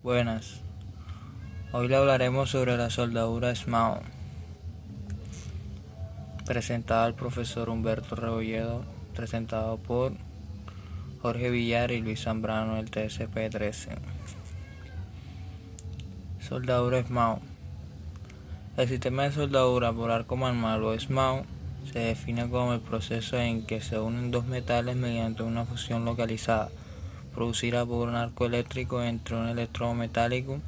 Buenas, hoy le hablaremos sobre la soldadura SMAO, presentada al profesor Humberto Rebolledo, presentado por Jorge Villar y Luis Zambrano del TSP-13. Soldadura SMAO. El sistema de soldadura por arco manual o SMAO se define como el proceso en que se unen dos metales mediante una fusión localizada, producida por un arco eléctrico entre un electrodo metálico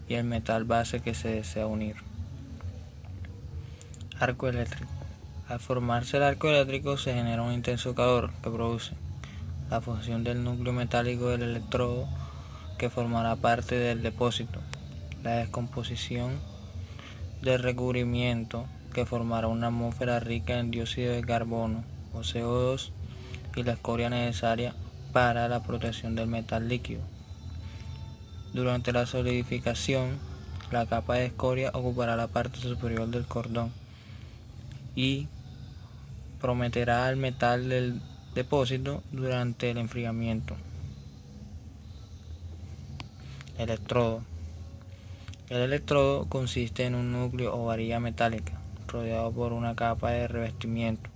y el metal base que se desea unir. Arco eléctrico. Al formarse el arco eléctrico se genera un intenso calor que produce la fusión del núcleo metálico del electrodo que formará parte del depósito, la descomposición del recubrimiento que formará una atmósfera rica en dióxido de carbono o CO2 y la escoria necesaria para la protección del metal líquido. Durante la solidificación, la capa de escoria ocupará la parte superior del cordón y prometerá al metal del depósito durante el enfriamiento. Electrodo. El electrodo consiste en un núcleo o varilla metálica rodeado por una capa de revestimiento,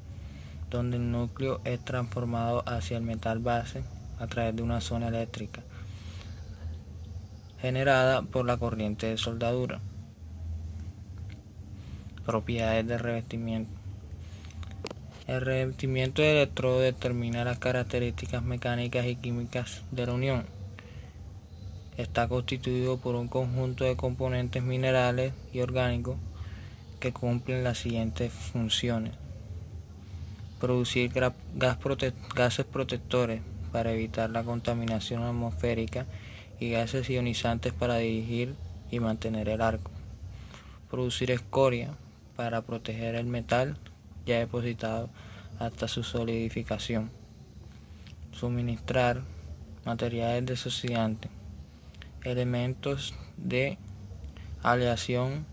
donde el núcleo es transformado hacia el metal base a través de una zona eléctrica generada por la corriente de soldadura. Propiedades del revestimiento. El revestimiento del electrodo determina las características mecánicas y químicas de la unión. Está constituido por un conjunto de componentes minerales y orgánicos que cumplen las siguientes funciones: producir gases protectores para evitar la contaminación atmosférica y gases ionizantes para dirigir y mantener el arco; producir escoria para proteger el metal ya depositado hasta su solidificación; suministrar materiales desoxidantes, elementos de aleación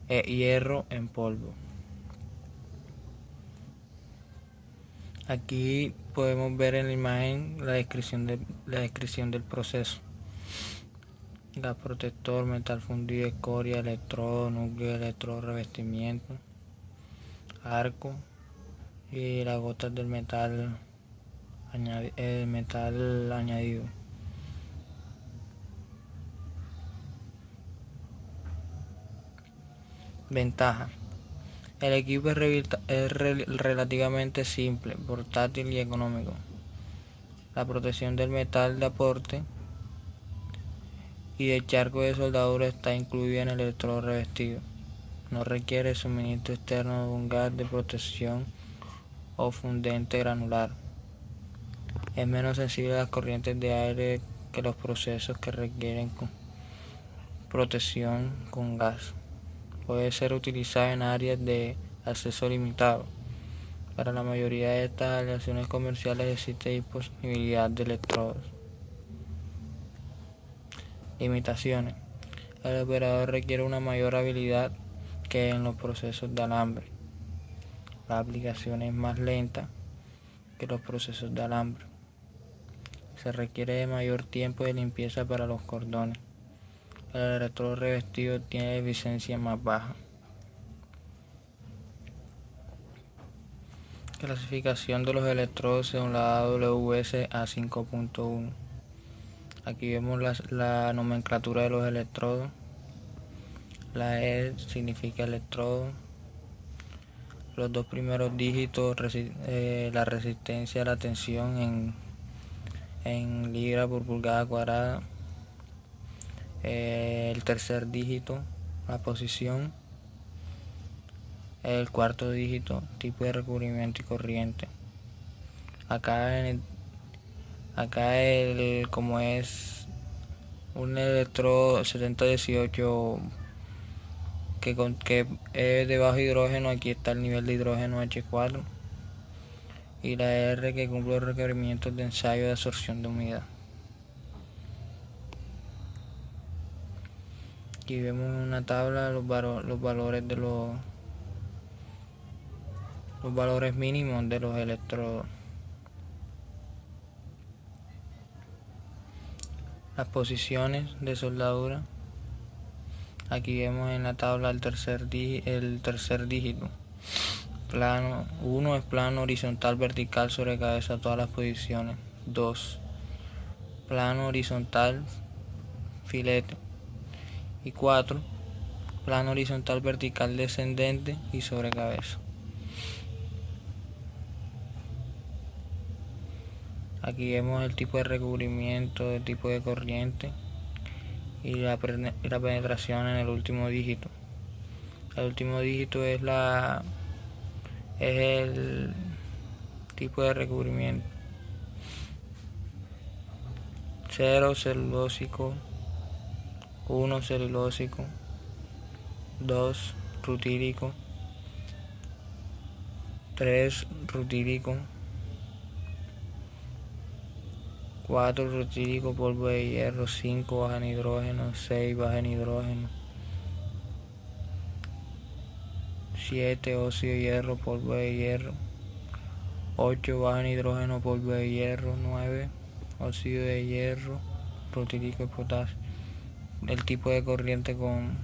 e hierro en polvo. Aquí podemos ver en la imagen la descripción del proceso: gas protector, metal fundido, escoria, electrodo, núcleo, electrodo, revestimiento, arco y las gotas del metal añadido. Ventaja. El equipo es relativamente simple, portátil y económico. La protección del metal de aporte y del charco de soldadura está incluida en el electrodo revestido. No requiere suministro externo de un gas de protección o fundente granular. Es menos sensible a las corrientes de aire que los procesos que requieren protección con gas. Puede ser utilizado en áreas de acceso limitado. Para la mayoría de estas aleaciones comerciales existe disponibilidad de electrodos. Limitaciones. El operador requiere una mayor habilidad que en los procesos de alambre. La aplicación es más lenta que los procesos de alambre. Se requiere de mayor tiempo de limpieza para los cordones. El electrodo revestido tiene eficiencia más baja. Clasificación de los electrodos según la AWS A5.1. Aquí vemos la nomenclatura de los electrodos. La E significa electrodo. Los dos primeros dígitos, la resistencia a la tensión en libra por pulgada cuadrada. El tercer dígito, la posición. El cuarto dígito, tipo de recubrimiento y corriente. Como es un electrodo 7018 que es de bajo hidrógeno, aquí está el nivel de hidrógeno H4, y la R que cumple los requerimientos de ensayo de absorción de humedad. Aquí vemos en una tabla los valores de los valores mínimos de los electrodos. Las posiciones de soldadura. Aquí vemos en la tabla el tercer dígito. Plano 1 es plano horizontal vertical sobre cabeza, todas las posiciones. 2, plano horizontal filete. Y 4, plano horizontal vertical descendente y sobre cabeza. Aquí vemos el tipo de recubrimiento, el tipo de corriente y la penetración en el último dígito. El último dígito es el tipo de recubrimiento. 0 celulósico, 1 celulósico, 2 rutílico, 3 rutílico, 4 rutílico polvo de hierro, 5 baja en hidrógeno, 6 baja en hidrógeno, 7 óxido de hierro, polvo de hierro, 8 baja en hidrógeno, polvo de hierro, 9 óxido de hierro, rutílico y potasio. El tipo de corriente con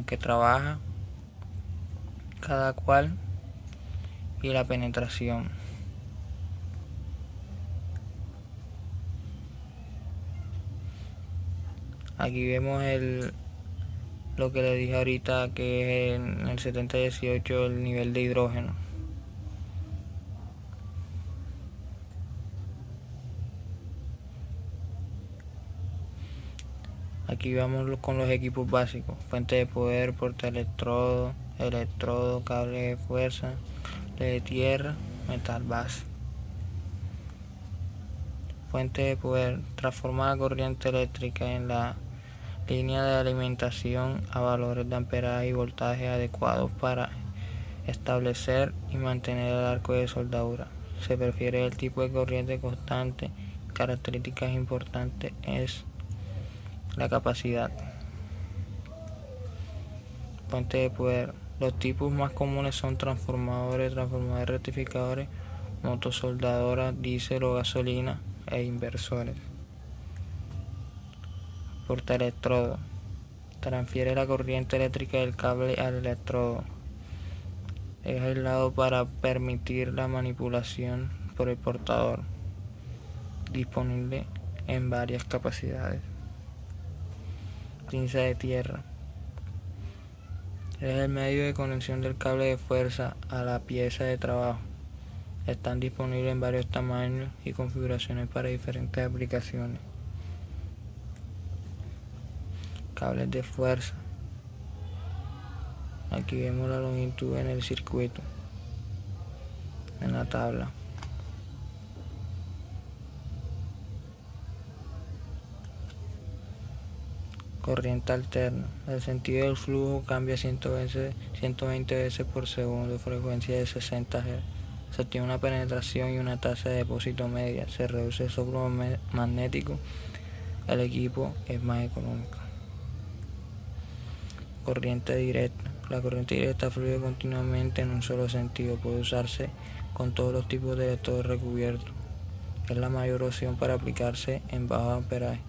que trabaja cada cual y la penetración. Aquí vemos lo que le dije ahorita, que es en el 7018 el nivel de hidrógeno. Aquí vamos con los equipos básicos: fuente de poder, portaelectrodo, electrodo, cable de fuerza, de tierra, metal base. Fuente de poder: transforma la corriente eléctrica en la línea de alimentación a valores de amperaje y voltaje adecuados para establecer y mantener el arco de soldadura. Se prefiere el tipo de corriente constante. Características importantes es la capacidad. Fuente de poder: los tipos más comunes son transformadores rectificadores, motosoldadoras, diésel o gasolina e inversores. Portaelectrodo: transfiere la corriente eléctrica del cable al electrodo. Es aislado para permitir la manipulación por el portador. Disponible en varias capacidades. Pinza de tierra: es el medio de conexión del cable de fuerza a la pieza de trabajo. Están disponibles en varios tamaños y configuraciones para diferentes aplicaciones. Cables de fuerza: aquí vemos la longitud en el circuito, en la tabla. Corriente alterna: el sentido del flujo cambia 120 veces por segundo, frecuencia de 60 Hz. Se obtiene una penetración y una tasa de depósito media. Se reduce el soplo magnético. El equipo es más económico. Corriente directa: la corriente directa fluye continuamente en un solo sentido. Puede usarse con todos los tipos de electrodos recubiertos. Es la mayor opción para aplicarse en bajo amperaje.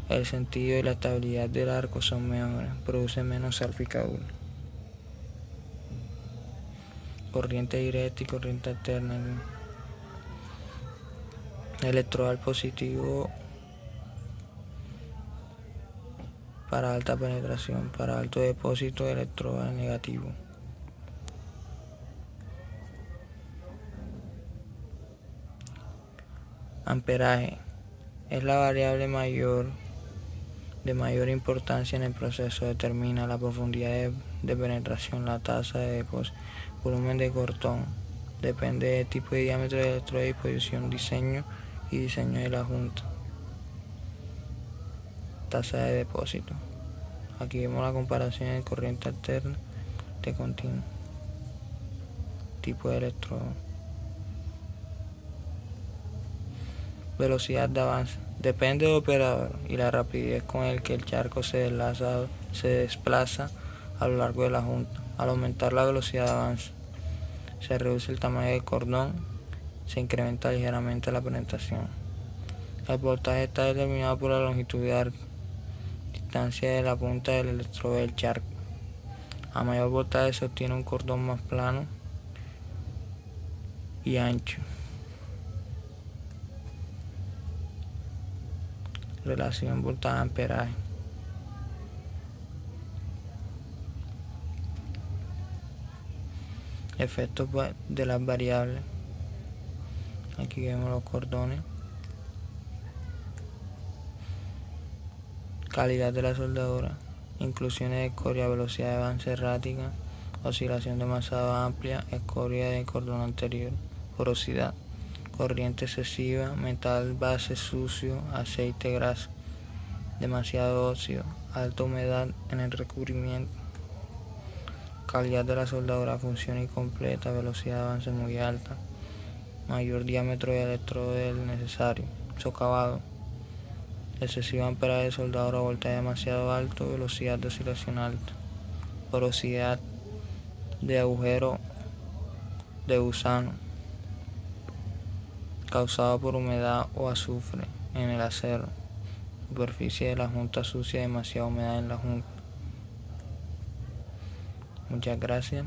El sentido y la estabilidad del arco son mejores. Produce menos salpicadura. Corriente directa y corriente alterna. Electrodal positivo para alta penetración, para alto depósito, electrodal negativo. Amperaje: es la variable de mayor importancia en el proceso. Determina la profundidad de penetración, la tasa de depósito, volumen de cortón. Depende del tipo de diámetro del electrodo, disposición, diseño de la junta. Tasa de depósito: aquí vemos la comparación de corriente alterna de continuo. Tipo de electrodo. Velocidad de avance: depende del operador y la rapidez con el que el charco se desplaza a lo largo de la junta. Al aumentar la velocidad de avance, se reduce el tamaño del cordón, se incrementa ligeramente la penetración. El voltaje está determinado por la longitud de arco, distancia de la punta del electrodo del charco. A mayor voltaje se obtiene un cordón más plano y ancho. Relación voltaje-amperaje. Efectos de las variables. Aquí vemos los cordones. Calidad de la soldadura. Inclusiones de escoria, velocidad de avance errática, oscilación demasiado amplia, escoria de cordón anterior, porosidad, corriente excesiva, metal base sucio, aceite grasa, demasiado óxido, alta humedad en el recubrimiento. Calidad de la soldadura, función incompleta, velocidad de avance muy alta, mayor diámetro de electrodo del necesario, socavado, excesivo amperaje de soldadura, voltaje demasiado alto, velocidad de oscilación alta, porosidad de agujero de gusano, causado por humedad o azufre en el acero, superficie de la junta sucia, demasiada humedad en la junta. Muchas gracias.